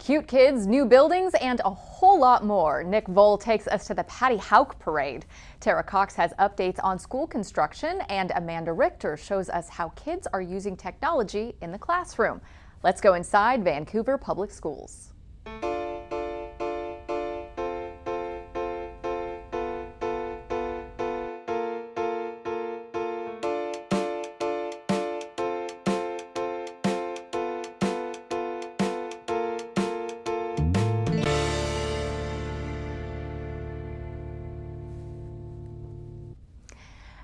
Cute kids, new buildings, and a whole lot more. Nick Vole takes us to the Paddy Hough Parade. Tara Cox has updates on school construction, and Amanda Richter shows us how kids are using technology in the classroom. Let's go inside Vancouver Public Schools.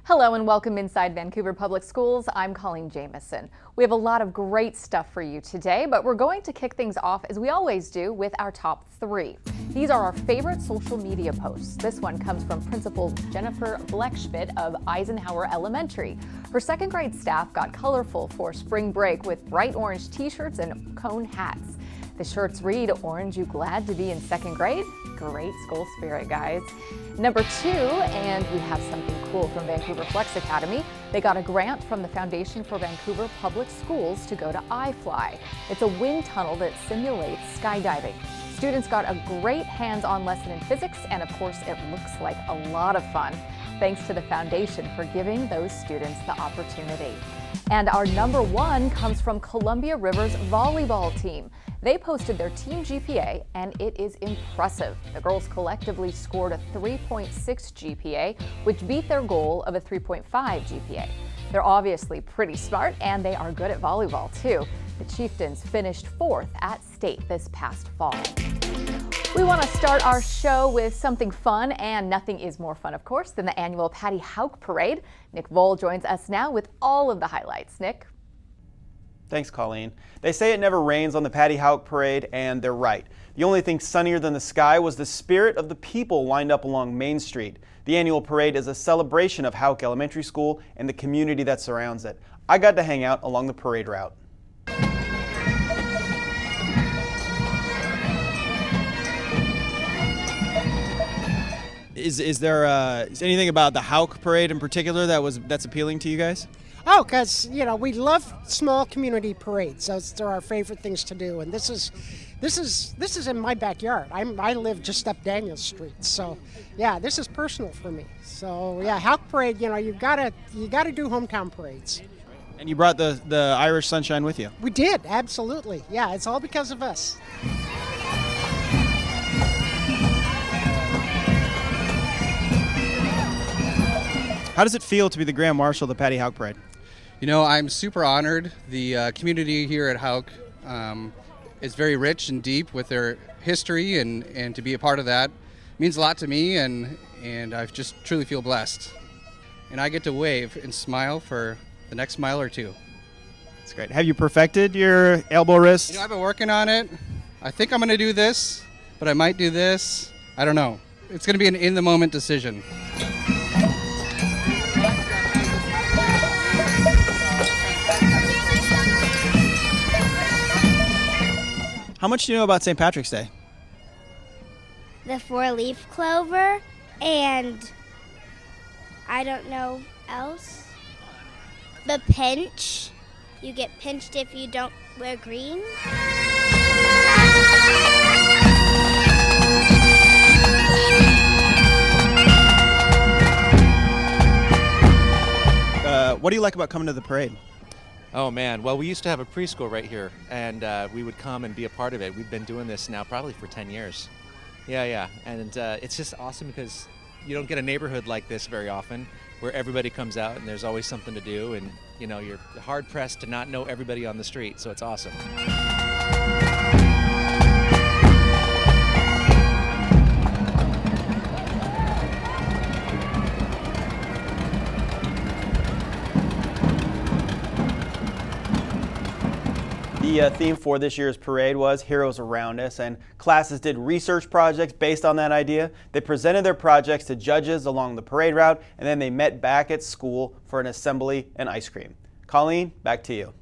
Hello and welcome inside Vancouver Public Schools. I'm Coleen Jamison. We have a lot of great stuff for you today, but we're going to kick things off as we always do with our top 3. These are our favorite social media posts. This one comes from Principal Jennifer Bleckschmidt of Eisenhower Elementary. Her second grade staff got colorful for spring break with bright orange t-shirts and cone hats. The shirts read, "Orange, you glad to be in second grade?" Great school spirit, guys. Number 2, and we have something cool from Vancouver Flex Academy. They got a grant from the Foundation for Vancouver Public Schools to go to iFly. It's a wind tunnel that simulates skydiving. Students got a great hands-on lesson in physics, and of course it looks like a lot of fun. Thanks to the Foundation for giving those students the opportunity. And our number 1 comes from Columbia River's volleyball team. They posted their team GPA, and it is impressive. The girls collectively scored a 3.6 GPA, which beat their goal of a 3.5 GPA. They're obviously pretty smart, and they are good at volleyball too. The Chieftains finished 4th at state this past fall. We want to start our show with something fun, and nothing is more fun, of course, than the annual Paddy Hough Parade. Nick Vole joins us now with all of the highlights. Nick? Thanks, Coleen. They say it never rains on the Paddy Hough Parade, and they're right. The only thing sunnier than the sky was the spirit of the people lined up along Main Street. The annual parade is a celebration of Hough Elementary School and the community that surrounds it. I got to hang out along the parade route. Is there anything about the Hough Parade in particular that's appealing to you guys? Oh, because, we love small community parades. They're our favorite things to do. And this is in my backyard. I live just up Daniel Street. So, yeah, this is personal for me. So, yeah, Hough Parade, you gotta do hometown parades. And you brought the Irish sunshine with you? We did, absolutely. Yeah, it's all because of us. How does it feel to be the Grand Marshal of the Paddy Hough Parade? I'm super honored. The community here at Hough is very rich and deep with their history, and to be a part of that means a lot to me, and I just truly feel blessed. And I get to wave and smile for the next mile or two. That's great. Have you perfected your elbow wrist? I've been working on it. I think I'm going to do this, but I might do this. I don't know. It's going to be an in-the-moment decision. How much do you know about St. Patrick's Day? The 4-leaf clover, and I don't know else. The pinch. You get pinched if you don't wear green. What do you like about coming to the parade? Oh man, well we used to have a preschool right here, and we would come and be a part of it. We've been doing this now probably for 10 years. Yeah, and it's just awesome because you don't get a neighborhood like this very often where everybody comes out and there's always something to do, and you're hard pressed to not know everybody on the street, so it's awesome. The theme for this year's parade was Heroes Around Us, and classes did research projects based on that idea. They presented their projects to judges along the parade route, and then they met back at school for an assembly and ice cream. Coleen, back to you.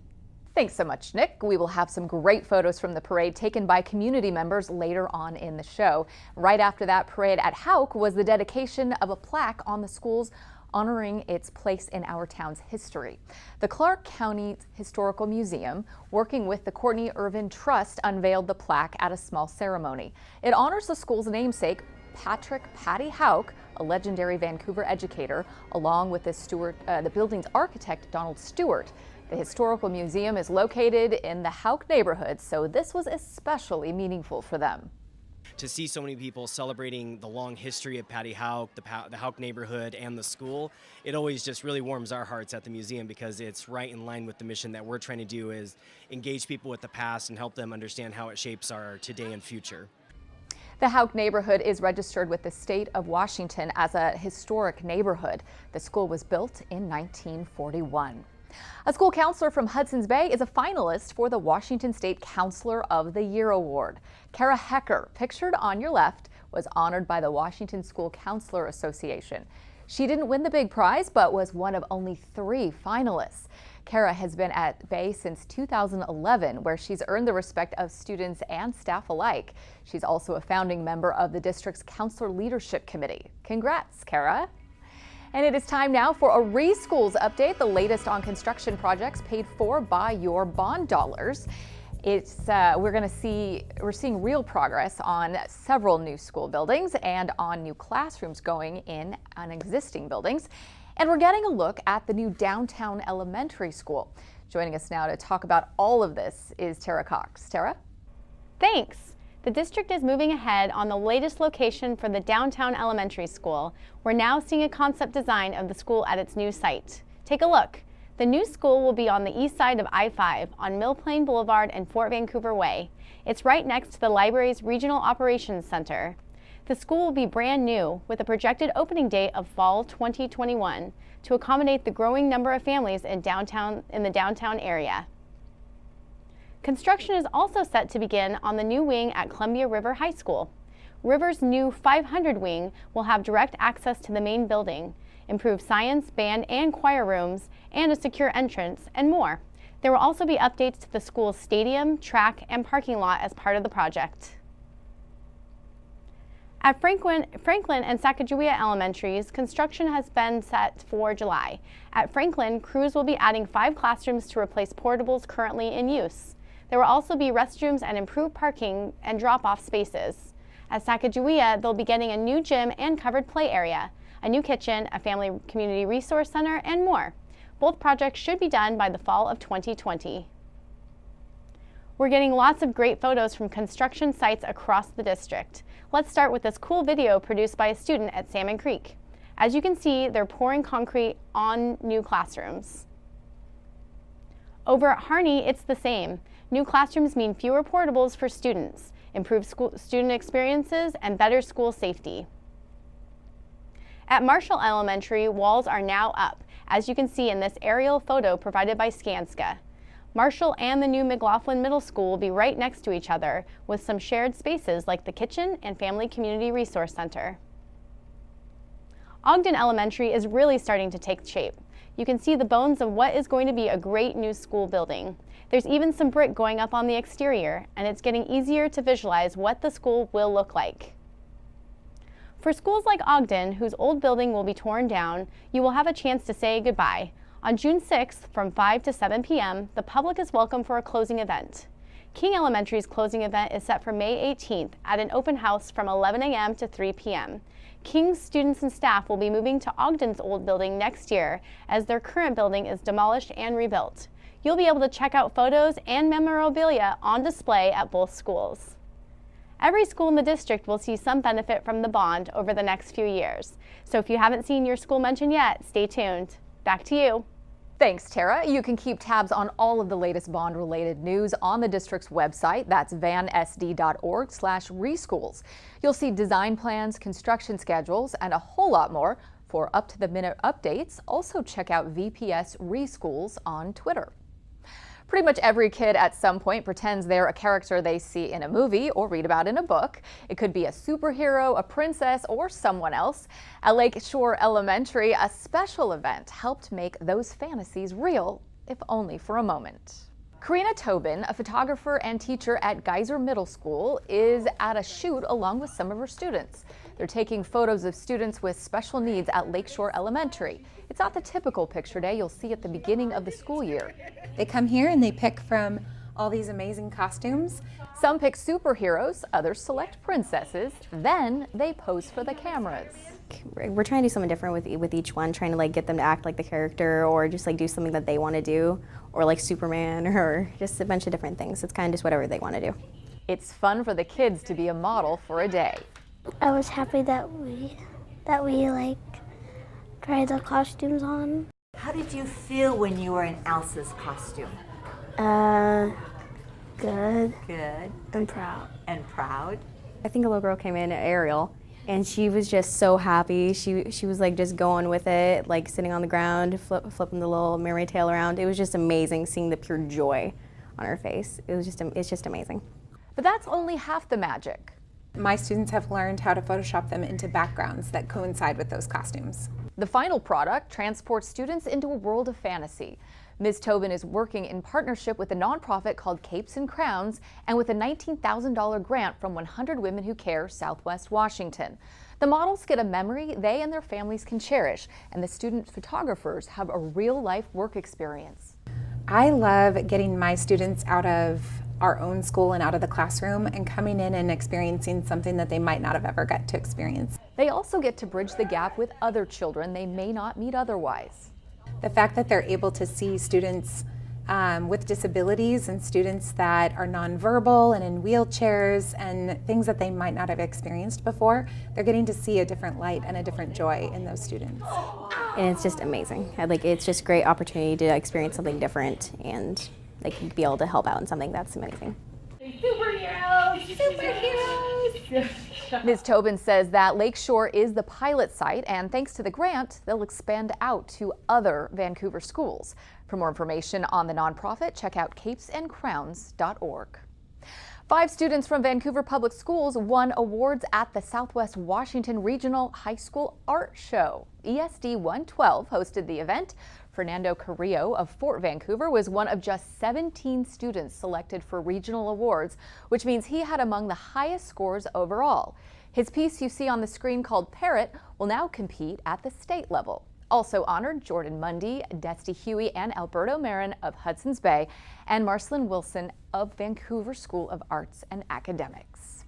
Thanks so much, Nick. We will have some great photos from the parade taken by community members later on in the show. Right after that parade at Hough was the dedication of a plaque on the school's honoring its place in our town's history. The Clark County Historical Museum, working with the Courtney Irvin Trust, unveiled the plaque at a small ceremony. It honors the school's namesake, Paddy Hough, a legendary Vancouver educator, along with the building's architect, Donald Stewart. The Historical Museum is located in the Hough neighborhood, so this was especially meaningful for them. To see so many people celebrating the long history of Paddy Hough, the Hough neighborhood, and the school, it always just really warms our hearts at the museum because it's right in line with the mission that we're trying to do, is engage people with the past and help them understand how it shapes our today and future. The Hough neighborhood is registered with the state of Washington as a historic neighborhood. The school was built in 1941. A school counselor from Hudson's Bay is a finalist for the Washington State Counselor of the Year Award. Kara Hecker, pictured on your left, was honored by the Washington School Counselor Association. She didn't win the big prize, but was one of only 3 finalists. Kara has been at Bay since 2011, where she's earned the respect of students and staff alike. She's also a founding member of the district's Counselor Leadership Committee. Congrats, Kara. And it is time now for a Reschools update, the latest on construction projects paid for by your bond dollars. We're seeing real progress on several new school buildings and on new classrooms going in on existing buildings. And we're getting a look at the new downtown elementary school. Joining us now to talk about all of this is Tara Cox. Tara? Thanks. The district is moving ahead on the latest location for the downtown elementary school. We're now seeing a concept design of the school at its new site. Take a look. The new school will be on the east side of I-5 on Mill Plain Boulevard and Fort Vancouver Way. It's right next to the library's Regional Operations Center. The school will be brand new with a projected opening date of fall 2021 to accommodate the growing number of families in the downtown area. Construction is also set to begin on the new wing at Columbia River High School. River's new 500 wing will have direct access to the main building, improved science, band, and choir rooms, and a secure entrance, and more. There will also be updates to the school's stadium, track, and parking lot as part of the project. At Franklin and SACAJAWEA Elementaries, construction has been set for July. At Franklin, crews will be adding 5 classrooms to replace portables currently in use. There will also be restrooms and improved parking and drop-off spaces. At SACAJAWEA, they'll be getting a new gym and covered play area, a new kitchen, a family community resource center, and more. Both projects should be done by the fall of 2020. We're getting lots of great photos from construction sites across the district. Let's start with this cool video produced by a student at Salmon Creek. As you can see, they're pouring concrete on new classrooms. Over at Harney, it's the same. New classrooms mean fewer portables for students, improved student experiences, and better school safety. At Marshall Elementary, walls are now up, as you can see in this aerial photo provided by Skanska. Marshall and the new McLaughlin Middle School will be right next to each other with some shared spaces like the kitchen and Family Community Resource Center. Ogden Elementary is really starting to take shape. You can see the bones of what is going to be a great new school building. There's even some brick going up on the exterior, and it's getting easier to visualize what the school will look like. For schools like Ogden, whose old building will be torn down, you will have a chance to say goodbye. On June 6th, from 5 to 7 p.m., the public is welcome for a closing event. King Elementary's closing event is set for May 18th at an open house from 11 a.m. to 3 p.m. King's students and staff will be moving to Ogden's old building next year as their current building is demolished and rebuilt. You'll be able to check out photos and memorabilia on display at both schools. Every school in the district will see some benefit from the bond over the next few years. So if you haven't seen your school mentioned yet, stay tuned. Back to you. Thanks, Tara. You can keep tabs on all of the latest bond-related news on the district's website. That's vansd.org/reschools. You'll see design plans, construction schedules, and a whole lot more. For up-to-the-minute updates, also check out VPS Reschools on Twitter. Pretty much every kid at some point pretends they're a character they see in a movie or read about in a book. It could be a superhero, a princess, or someone else. At Lakeshore Elementary, a special event helped make those fantasies real, if only for a moment. Karina Tobin, a photographer and teacher at Geyser Middle School, is at a shoot along with some of her students. They're taking photos of students with special needs at Lakeshore Elementary. It's not the typical picture day you'll see at the beginning of the school year. They come here and they pick from all these amazing costumes. Some pick superheroes, others select princesses, then they pose for the cameras. We're trying to do something different with each one, trying to get them to act like the character or just do something that they want to do, or like Superman, or just a bunch of different things. It's kind of just whatever they want to do. It's fun for the kids to be a model for a day. I was happy that we tried the costumes on. How did you feel when you were in Elsa's costume? Good. Good. And proud. And proud? I think a little girl came in, Ariel, and she was just so happy. She was just going with it, sitting on the ground, flipping the little mermaid tail around. It was just amazing seeing the pure joy on her face. It's just amazing. But that's only half the magic. My students have learned how to Photoshop them into backgrounds that coincide with those costumes. The final product transports students into a world of fantasy. Ms. Tobin is working in partnership with a nonprofit called Capes and Crowns and with a $19,000 grant from 100 Women Who Care, Southwest Washington. The models get a memory they and their families can cherish, and the student photographers have a real-life work experience. I love getting my students out of our own school and out of the classroom and coming in and experiencing something that they might not have ever got to experience. They also get to bridge the gap with other children they may not meet otherwise. The fact that they're able to see students with disabilities and students that are nonverbal and in wheelchairs and things that they might not have experienced before, they're getting to see a different light and a different joy in those students. And it's just amazing. It's just a great opportunity to experience something different and be able to help out in something that's amazing. Superheroes! Ms. Tobin says that Lakeshore is the pilot site, and thanks to the grant, they'll expand out to other Vancouver schools. For more information on the nonprofit, check out capesandcrowns.org. 5 students from Vancouver Public Schools won awards at the Southwest Washington Regional High School Art Show. ESD 112 hosted the event. Fernando Carrillo of Fort Vancouver was one of just 17 students selected for regional awards, which means he had among the highest scores overall. His piece you see on the screen called Parrot will now compete at the state level. Also honored Jordan Mundy, Dusty Huey, and Alberto Marin of Hudson's Bay, and Marcelin Wilson of Vancouver School of Arts and Academics.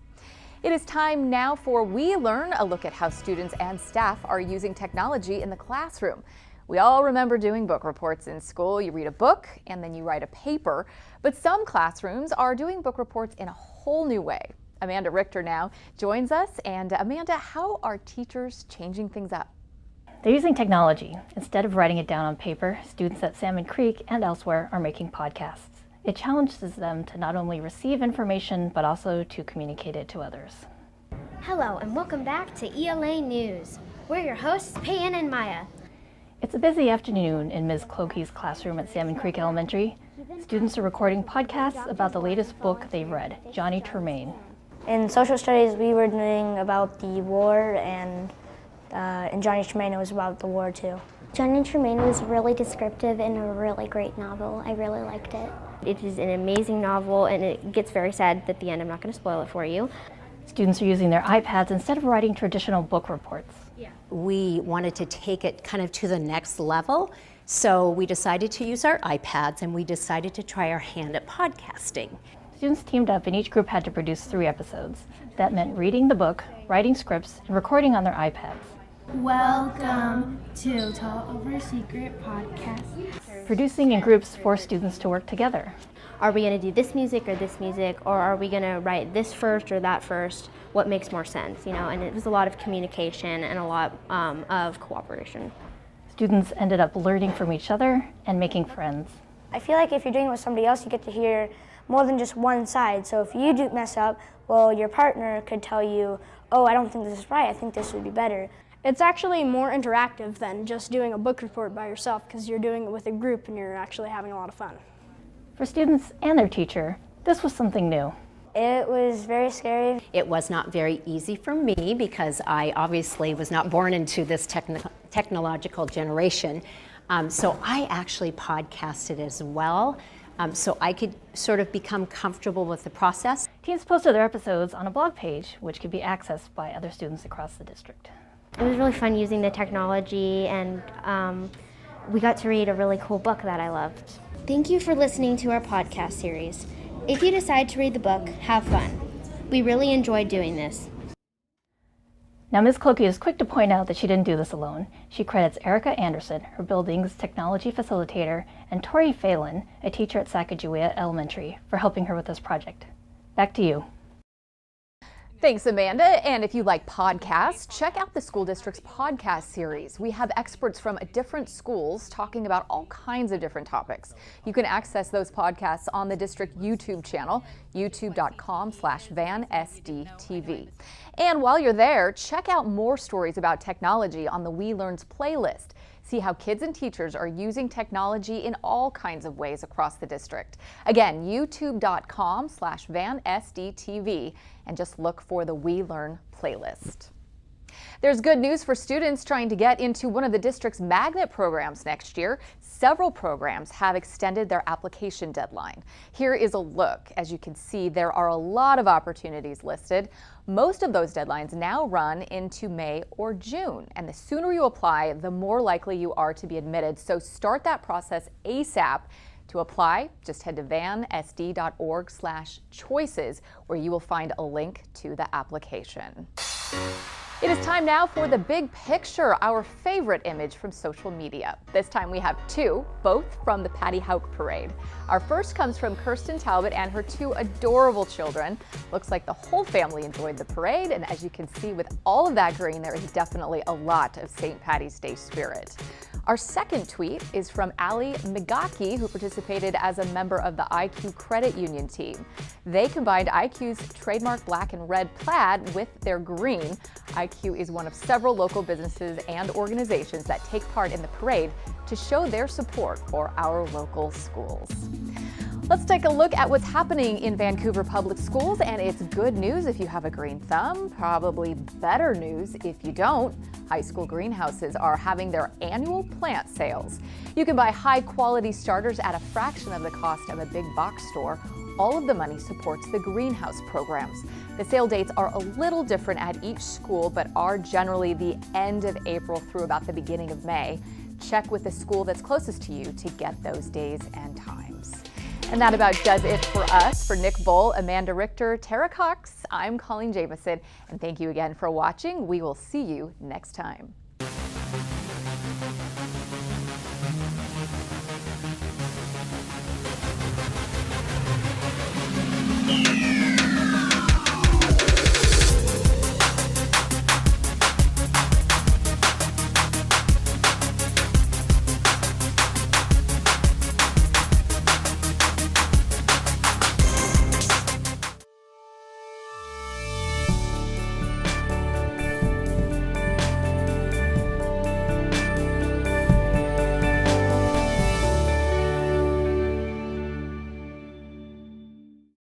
It is time now for We Learn, a look at how students and staff are using technology in the classroom. We all remember doing book reports in school. You read a book and then you write a paper, but some classrooms are doing book reports in a whole new way. Amanda Richter now joins us. And Amanda, how are teachers changing things up? They're using technology. Instead of writing it down on paper, students at Salmon Creek and elsewhere are making podcasts. It challenges them to not only receive information, but also to communicate it to others. Hello and welcome back to ELA News. We're your hosts, Payan and Maya. It's a busy afternoon in Ms. Clokey's classroom at Salmon Creek Elementary. Students are recording podcasts about the latest book they've read, Johnny Tremaine. In social studies, we were doing about the war, and in Johnny Tremaine, it was about the war too. Johnny Tremaine was really descriptive and a really great novel. I really liked it. It is an amazing novel, and it gets very sad at the end. I'm not going to spoil it for you. Students are using their iPads instead of writing traditional book reports. We wanted to take it kind of to the next level, so we decided to use our iPads and we decided to try our hand at podcasting. Students teamed up and each group had to produce 3 episodes. That meant reading the book, writing scripts, and recording on their iPads. Welcome to Tall Over Secret Podcast. Producing in groups forced students to work together. Are we going to do this music, or are we going to write this first or that first? What makes more sense, and it was a lot of communication and a lot of cooperation. Students ended up learning from each other and making friends. I feel like if you're doing it with somebody else, you get to hear more than just one side. So if you do mess up, well, your partner could tell you, oh, I don't think this is right, I think this would be better. It's actually more interactive than just doing a book report by yourself, because you're doing it with a group and you're actually having a lot of fun. For students and their teacher, this was something new. It was very scary. It was not very easy for me because I obviously was not born into this technological generation. So I actually podcasted as well. so I could sort of become comfortable with the process. Teens posted their episodes on a blog page, which could be accessed by other students across the district. It was really fun using the technology, and we got to read a really cool book that I loved. Thank you for listening to our podcast series. If you decide to read the book, have fun. We really enjoyed doing this. Now, Ms. Clokey is quick to point out that she didn't do this alone. She credits Erica Anderson, her building's technology facilitator, and Tori Phelan, a teacher at SACAJAWEA Elementary, for helping her with this project. Back to you. Thanks, Amanda. And if you like podcasts, check out the school district's podcast series. We have experts from different schools talking about all kinds of different topics. You can access those podcasts on the district YouTube channel, youtube.com/VanSDTV. And while you're there, check out more stories about technology on the We Learns playlist. See how kids and teachers are using technology in all kinds of ways across the district. Again, youtube.com/VanSDTV, and just look for the We Learn playlist. There's good news for students trying to get into one of the district's magnet programs next year. Several programs have extended their application deadline. Here is a look. As you can see, there are a lot of opportunities listed. Most of those deadlines now run into May or June, and the sooner you apply, the more likely you are to be admitted. So start that process ASAP. To apply, just head to vansd.org/choices, where you will find a link to the application. It is time now for the big picture, our favorite image from social media. This time we have two, both from the Paddy Hough Parade. Our first comes from Kirsten Talbot and her two adorable children. Looks like the whole family enjoyed the parade, and as you can see with all of that green, there is definitely a lot of St. Paddy's Day spirit. Our second tweet is from Ali Migaki, who participated as a member of the IQ Credit Union team. They combined IQ's trademark black and red plaid with their green. IQ is one of several local businesses and organizations that take part in the parade to show their support for our local schools. Let's take a look at what's happening in Vancouver Public Schools, and it's good news if you have a green thumb, probably better news if you don't. High school greenhouses are having their annual plant sales. You can buy high-quality starters at a fraction of the cost of a big box store. All of the money supports the greenhouse programs. The sale dates are a little different at each school, but are generally the end of April through about the beginning of May. Check with the school that's closest to you to get those days and times. And that about does it for us. For Nick Bull, Amanda Richter, Tara Cox, I'm Coleen Jamison, and thank you again for watching. We will see you next time.